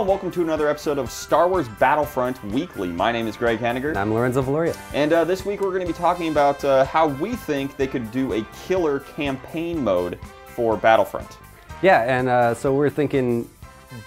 and welcome to another episode of Star Wars Battlefront Weekly. My name is Greg Henniger. And I'm Lorenzo Valoria. And this week we're going to be talking about how we think they could do a killer campaign mode for Battlefront. Yeah, and so we're thinking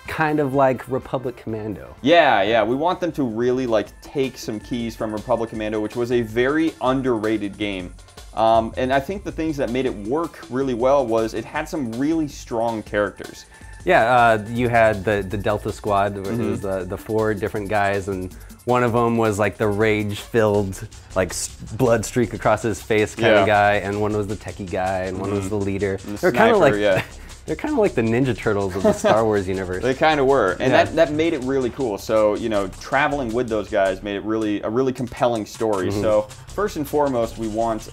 kind of like Republic Commando. Yeah, we want them to really take some keys from Republic Commando, which was a very underrated game. And I think the things that made it work really well was it had some really strong characters. Yeah, you had the Delta Squad, where it was the 4 different guys, and one of them was like the rage-filled, blood streak across his face kind of guy, and one was the techie guy, and one was the leader. They're kind of like they're kind of like the Ninja Turtles of the Star Wars universe. They kind of were, and that made it really cool. So traveling with those guys made it a really compelling story. So first and foremost, we want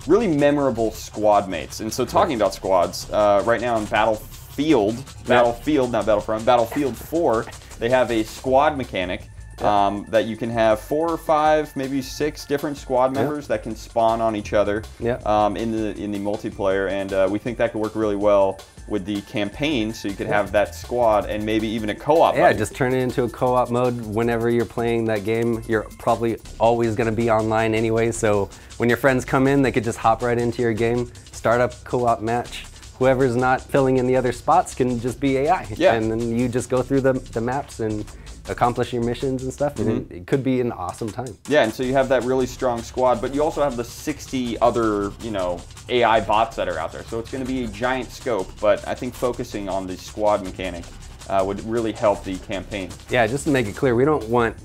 really memorable squad mates. And so talking about squads, right now in Battlefield, not Battlefront, Battlefield 4, they have a squad mechanic that you can have 4 or 5, maybe 6 different squad members that can spawn on each other in the multiplayer. And we think that could work really well with the campaign, so you could have that squad and maybe even a co-op. Yeah, just turn it into a co-op mode whenever you're playing that game. You're probably always going to be online anyway, so when your friends come in, they could just hop right into your game, start up co-op match. Whoever's not filling in the other spots can just be AI. Yeah. And then you just go through the maps and accomplish your missions and stuff, and it could be an awesome time. Yeah, and so you have that really strong squad, but you also have the 60 other, AI bots that are out there. So it's going to be a giant scope, but I think focusing on the squad mechanic would really help the campaign. Yeah, just to make it clear, we don't want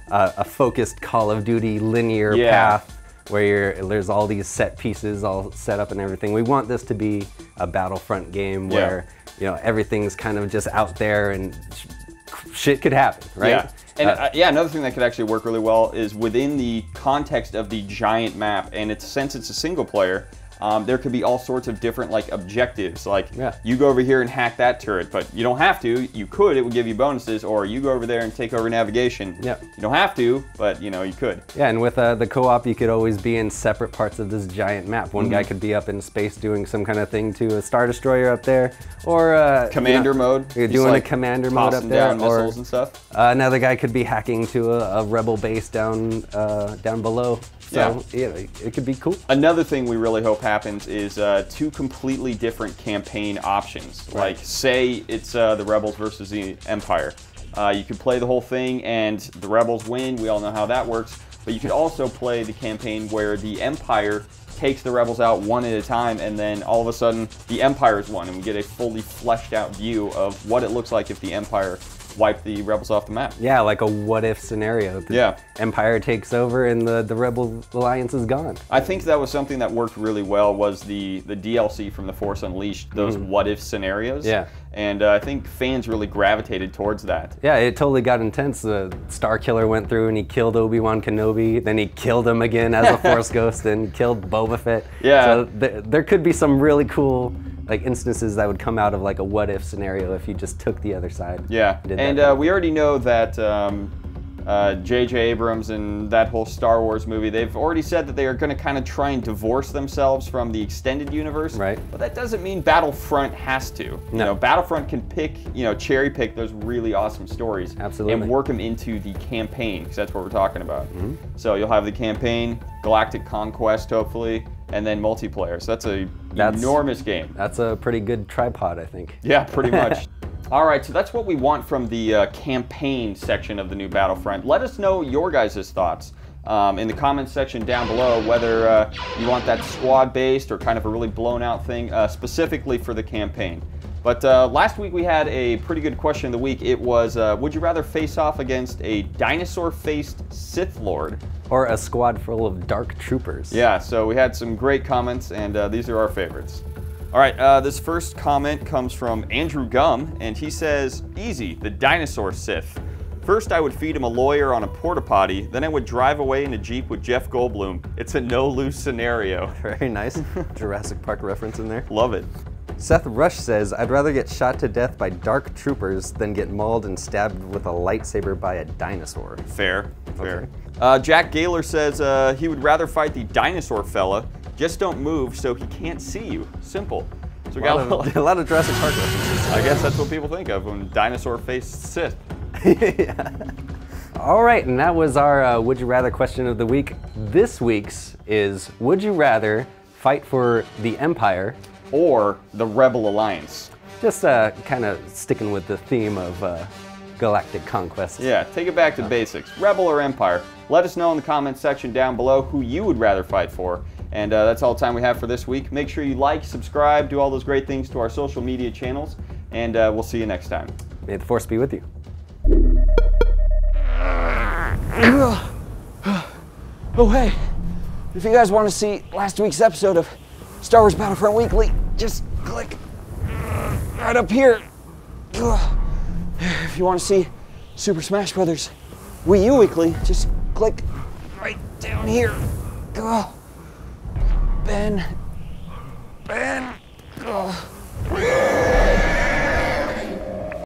a focused Call of Duty linear path where there's all these set pieces all set up and everything. We want this to be a Battlefront game where everything's kind of just out there and shit could happen, right? Yeah, and another thing that could actually work really well is within the context of the giant map, and since it's a single player, there could be all sorts of different objectives. You go over here and hack that turret, but you don't have to. You could, it would give you bonuses, or you go over there and take over navigation. Yeah. You don't have to, but you could. Yeah, and with the co-op, you could always be in separate parts of this giant map. One guy could be up in space doing some kind of thing to a Star Destroyer up there, or commander mode. You're doing a commander mode up there, down missiles and stuff. Another guy could be hacking to a rebel base down below. So it could be cool. Another thing we really hope happens is 2 completely different campaign options. Right. Say it's the Rebels versus the Empire. You could play the whole thing and the Rebels win. We all know how that works. But you could also play the campaign where the Empire takes the Rebels out one at a time, and then all of a sudden the Empire's won, and we get a fully fleshed out view of what it looks like if the Empire wipe the Rebels off the map. Yeah, like a what-if scenario. The Empire takes over and the Rebel Alliance is gone. I think that was something that worked really well, was the DLC from The Force Unleashed, those what-if scenarios. Yeah. And I think fans really gravitated towards that. Yeah, it totally got intense. The Star Killer went through and he killed Obi-Wan Kenobi, then he killed him again as a Force Ghost and killed Boba Fett. Yeah. So there could be some really cool instances that would come out of a what-if scenario if you just took the other side. Yeah, and we already know that J.J. Abrams and that whole Star Wars movie, they've already said that they are going to kind of try and divorce themselves from the extended universe. Right. But that doesn't mean Battlefront has to. No. Battlefront can pick, cherry pick those really awesome stories. Absolutely. And work them into the campaign, because that's what we're talking about. So you'll have the campaign, Galactic Conquest, hopefully, and then multiplayer. So that's an enormous game. That's a pretty good tripod, I think. Yeah, pretty much. All right, so that's what we want from the campaign section of the new Battlefront. Let us know your guys' thoughts in the comments section down below, whether you want that squad-based or kind of a really blown-out thing specifically for the campaign. But last week we had a pretty good question of the week. It was, would you rather face off against a dinosaur-faced Sith Lord? Or a squad full of dark troopers. Yeah, so we had some great comments, and these are our favorites. All right, this first comment comes from Andrew Gum, and he says, easy, the dinosaur Sith. First, I would feed him a lawyer on a porta potty, then I would drive away in a Jeep with Jeff Goldblum. It's a no-lose scenario. Very nice. Jurassic Park reference in there. Love it. Seth Rush says, I'd rather get shot to death by dark troopers than get mauled and stabbed with a lightsaber by a dinosaur. Fair, fair. Okay. Jack Gaylor says he would rather fight the dinosaur fella. Just don't move so he can't see you. Simple. So we got a lot of Jurassic Park references. I guess that's what people think of when dinosaur-faced Sith. Yeah. All right, and that was our Would You Rather question of the week. This week's is, would you rather fight for the Empire or the Rebel Alliance? Just kind of sticking with the theme of galactic conquest. Yeah, take it back to basics. Rebel or Empire? Let us know in the comments section down below who you would rather fight for. And that's all the time we have for this week. Make sure you like, subscribe, do all those great things to our social media channels, and we'll see you next time. May the Force be with you. Oh hey, if you guys want to see last week's episode of Star Wars Battlefront Weekly, just click right up here. If you want to see Super Smash Brothers Wii U Weekly, just click right down here. Ben.